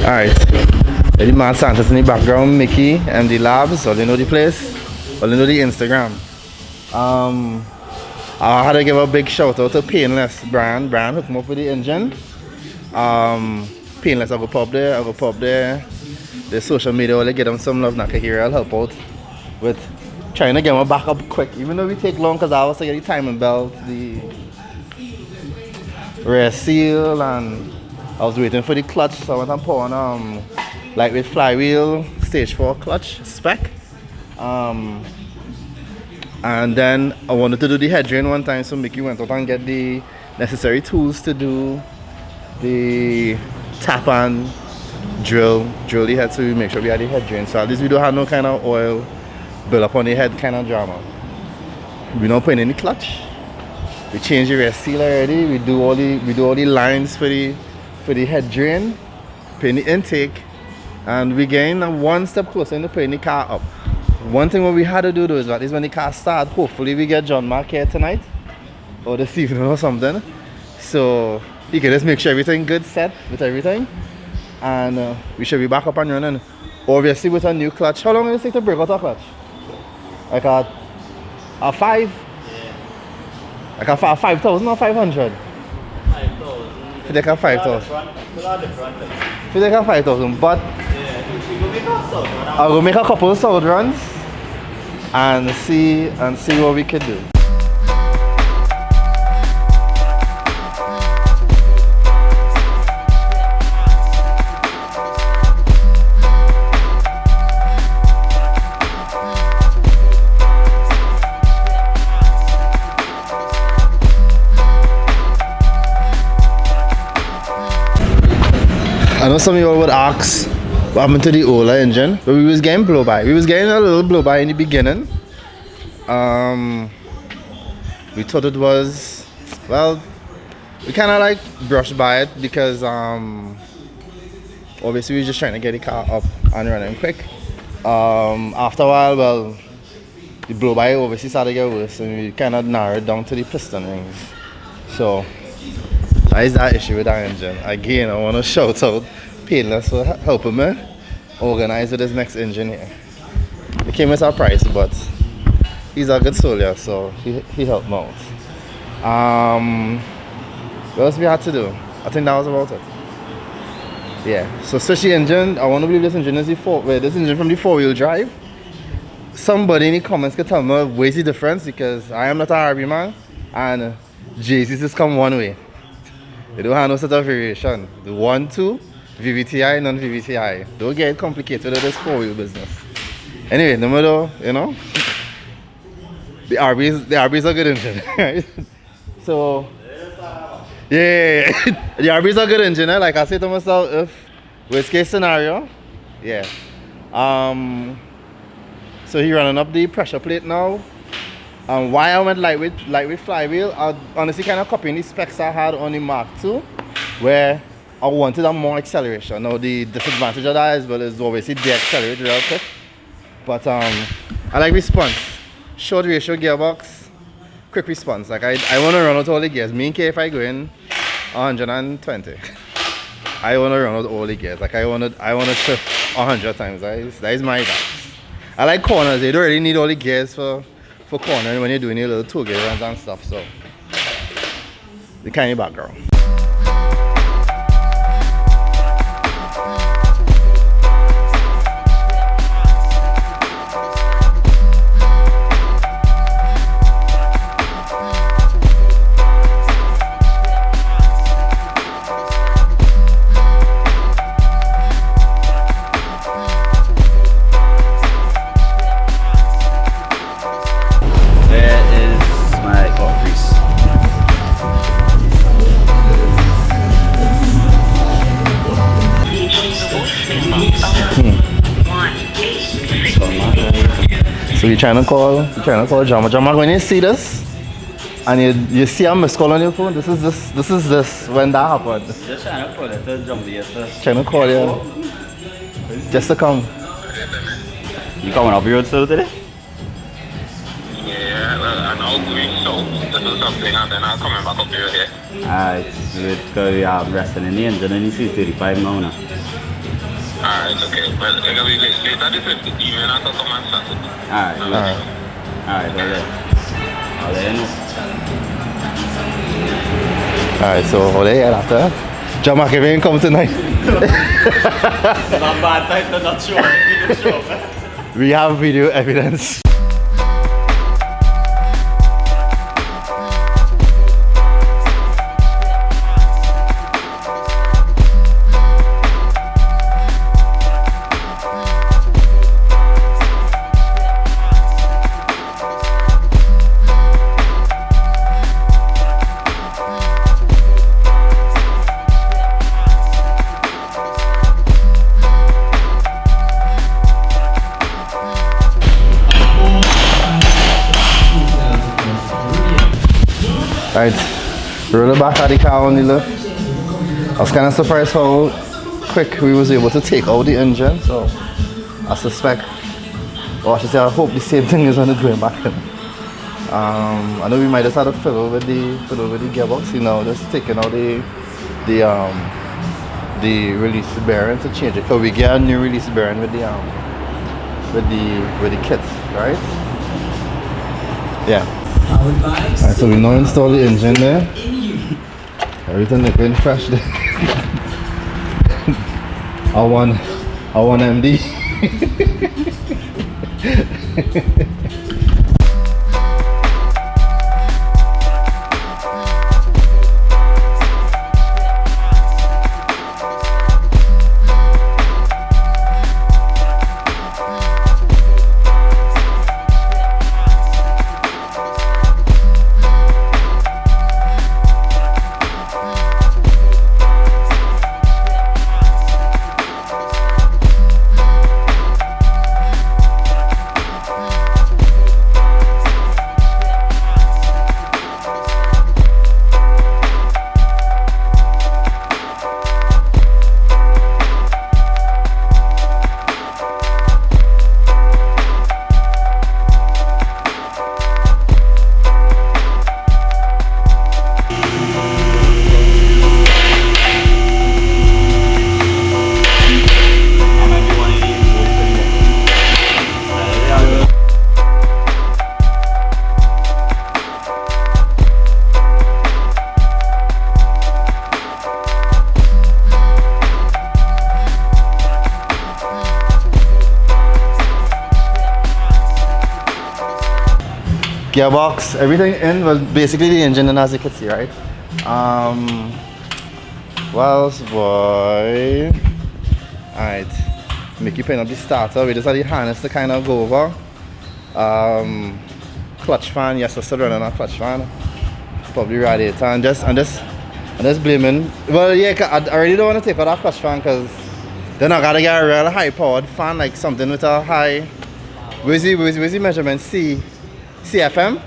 Alright. The man Santa's in the background, Mickey, MD Labs, all they know the place, all they know the Instagram. I had to give a big shout out to Painless brand hooked me up with the engine. Painless, I go pop there. The social media, I'll get them some love. Naka here, I'll help out with trying to get my back up quick, even though we take long because I also get the timing belt, the rear seal, and I was waiting for the clutch, so I went and put on lightweight flywheel stage 4 clutch spec. And then I wanted to do the head drain one time, so Mickey went out and get the necessary tools to do the tap and drill the head, so we make sure we had the head drain. So at least we don't have no kind of oil build up on the head kind of drama. We don't put in the clutch. We change the rear seal already. We do all the lines for the head drain, put in the intake, and we getting one step closer into putting the car up. One thing what we had to do though is that is when the car starts, hopefully we get John Mark here tonight or this evening or something, so he can just make sure everything good set with everything, and we should be back up and running. Obviously with a new clutch. How long does it take to break out a clutch? Like a 5? Yeah. Like a 5,000 or 500? 5,000. If they can 5,000. If they can 5,000, but I'll go make a couple of sound runs and see what we can do. I know some of you all would ask what happened to the Ola engine, but we was getting blow by. We was getting a little blow by in the beginning. We thought it was, well, we kind of like brushed by it because obviously we were just trying to get the car up and running quick. After a while, well, the blow by obviously started to get worse, and we kind of narrowed down to the piston rings. So that is that issue with that engine. Again, I want to shout out Painless for helping me organize with this next engine here. It came with a price, but he's a good soldier, so he helped me out. What else we had to do? I think that was about it. Yeah, so switch the engine. I want to believe this engine is this engine from the 4-wheel drive. Somebody in the comments can tell me where's the difference, because I am not an RB man and JC's just come one way. They don't have no sort of variation. The 1-2, VVTI, non-VVTI. Don't get it complicated with this 4-wheel business. Anyway, no matter, you know, the RB is a good engine, right? So, yeah, the RB is a good engine, eh? Like I say to myself, if worst case scenario, yeah. So he running up the pressure plate now. Why I went lightweight flywheel, I honestly kind of copying the specs I had on the Mark II, where I wanted a more acceleration. Now the disadvantage of that as well is obviously de-accelerate real quick. But I like response. Short ratio gearbox, quick response. Like I want to run out all the gears. Me and K, if I go in 120, I want to run out all the gears. Like I want to shift 100 times. That is my guy. I like corners. You don't really need all the gears for cornering when you're doing your little 2-gear runs and stuff. So the kind of background. So you're trying to call Jama. When you see this and you see a missed call on your phone, this is when that happened. Just trying to call it to jump the first. Trying to call you just to come. You coming up here today? Yeah, well, I know we so to do something and then I'm coming back up here. Alright, because we have resting in the engine and the C35 now. No? Alright, okay. Well, later this week, even after come and start it. Alright, Alright. alright, I'll let you know. Alright, so how they head after? John McAvey come tonight. Not bad time to not show. We have video evidence. Right, roll it back at the car only look. I was kind of surprised how quick we was able to take out the engine, so I suspect, or I should say I hope the same thing is on the going back in. I know we might just have to fiddle over the gearbox, you know, just taking out the release bearing to change it, because we get a new release bearing with the kit, right? Yeah. Alright, so we now install the engine there. Everything looking fresh there. I want MD. Gearbox, everything in, well basically the engine in, as you can see, right? What else, boy? Alright, make you pin up the starter. We just have the harness to kind of go over. Clutch fan, yes, I'm still running a clutch fan. Probably radiator and just blaming. Well, yeah, I really don't want to take out that clutch fan because then I gotta get a real high powered fan, like something with a high. Where's the measurement? CFM?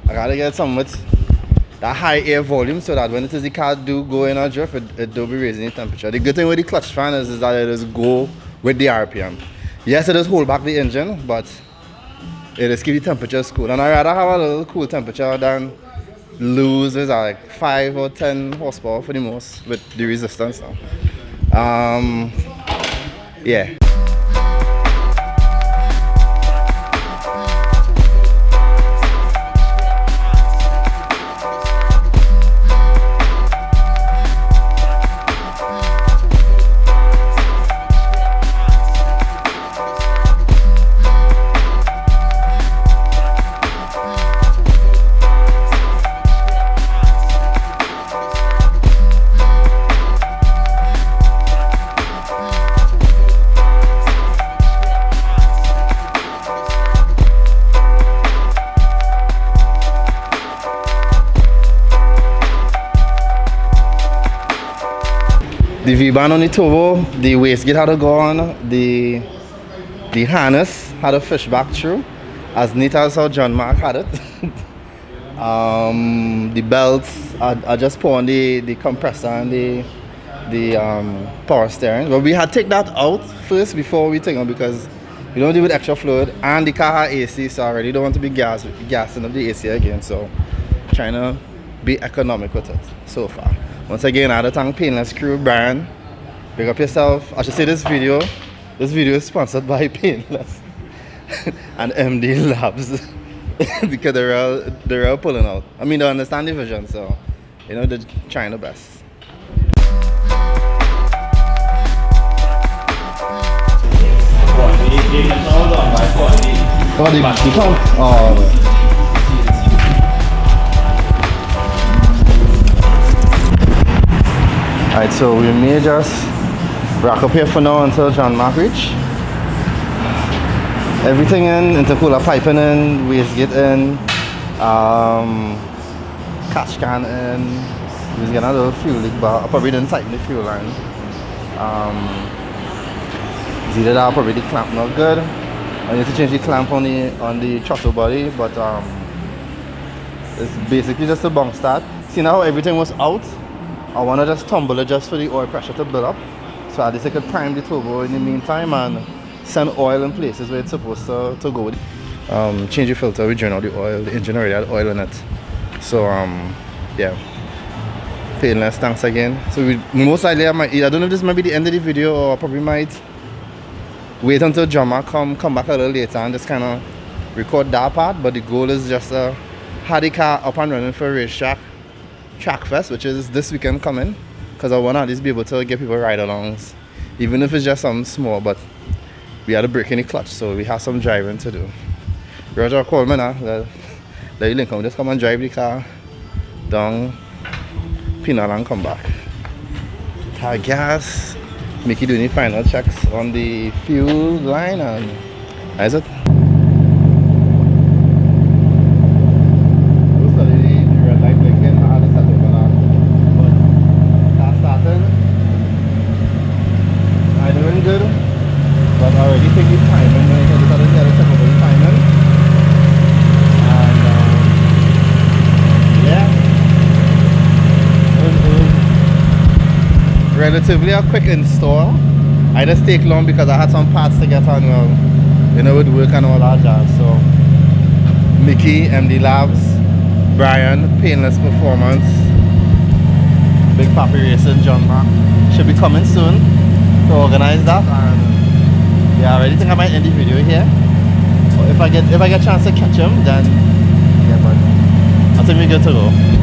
I gotta get something with that high air volume so that when it is the car do go in a drift, it do be raising the temperature. The good thing with the clutch fan is that it just go with the RPM. Yes, it does hold back the engine, but it just keep the temperature cool. And I rather have a little cool temperature than lose is like 5 or 10 horsepower for the most with the resistance now. Yeah. The V-band on the turbo, the wastegate had to go on, the harness had to fish back through, as neat as how John Mark had it. The belts, I just put on the compressor and the power steering. But we had to take that out first before we take on because we don't do with extra fluid, and the car had AC, so I really don't want to be gassing up the AC again. So trying to be economic with it so far. Once again, I had a thank Painless crew, Brian. Big up yourself. I should say this video is sponsored by Painless and MD Labs because they're all pulling out. I mean, they understand the vision, so you know they're trying the best. Alright, so we may just rack up here for now until John Mark reach. Everything in, intercooler piping in, wastegate in, catch can in. We was getting a little fuel leak, but I probably didn't tighten the fuel line. Either that, probably the clamp not good. I need to change the clamp on the throttle body, but it's basically just a bunk start. See now how everything was out? I want to just tumble it just for the oil pressure to build up, so at least I could prime the turbo in the meantime and send oil in places where it's supposed to go. Change the filter, we drain out the oil, the engine already had oil in it. So yeah, Painless, thanks again. So we most likely I don't know if this might be the end of the video, or I probably might wait until Drummer come back a little later and just kind of record that part, but the goal is just to have the car up and running for racetrack track fest, which is this weekend coming, because I want to at least be able to get people ride alongs, even if it's just something small. But we had a break in the clutch, so we have some driving to do. Roger called me now, let you link up, just come and drive the car down Pinal and come back. Tag gas, Mickey doing the final checks on the fuel line, and that's it. Relatively a quick install. I just take long because I had some parts to get on, well, you know, with work and all that jazz. So Mickey, MD Labs, Brian, Painless Performance, Big Papi Racing, John Mark should be coming soon to organize that. And yeah, I already think I might end the video here. But if I get a chance to catch him, then yeah, but I think we're good to go.